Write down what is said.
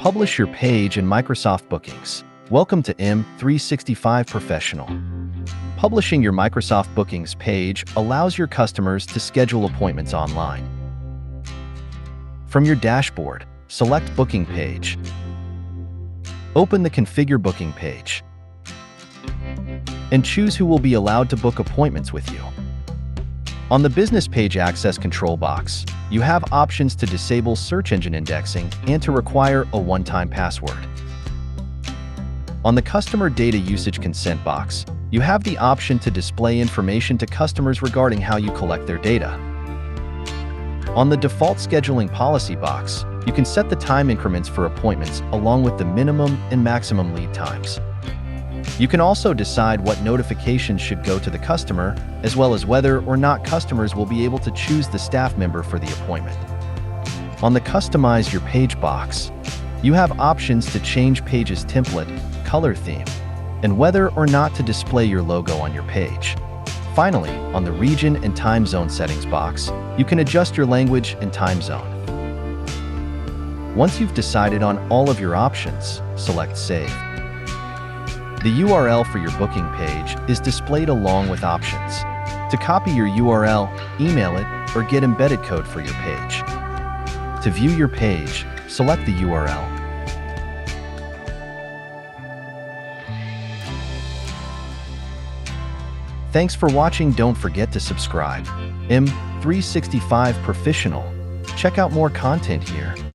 Publish your page in Microsoft Bookings. Welcome to M365 Professional. Publishing your Microsoft Bookings page allows your customers to schedule appointments online. From your dashboard, select Booking Page. Open the Configure Booking page and choose who will be allowed to book appointments with you. On the Business Page Access control box, you have options to disable search engine indexing and to require a one-time password. On the Customer Data Usage Consent box, you have the option to display information to customers regarding how you collect their data. On the Default Scheduling Policy box, you can set the time increments for appointments along with the minimum and maximum lead times. You can also decide what notifications should go to the customer, as well as whether or not customers will be able to choose the staff member for the appointment. On the Customize Your Page box, you have options to change Page's template, color theme, and whether or not to display your logo on your page. Finally, on the Region and Time Zone Settings box, you can adjust your language and time zone. Once you've decided on all of your options, select Save. The URL for your booking page is displayed along with options. To copy your URL, email it, or get embedded code for your page. To view your page, select the URL. Thanks for watching. Don't forget to subscribe. M365 Professional. Check out more content here.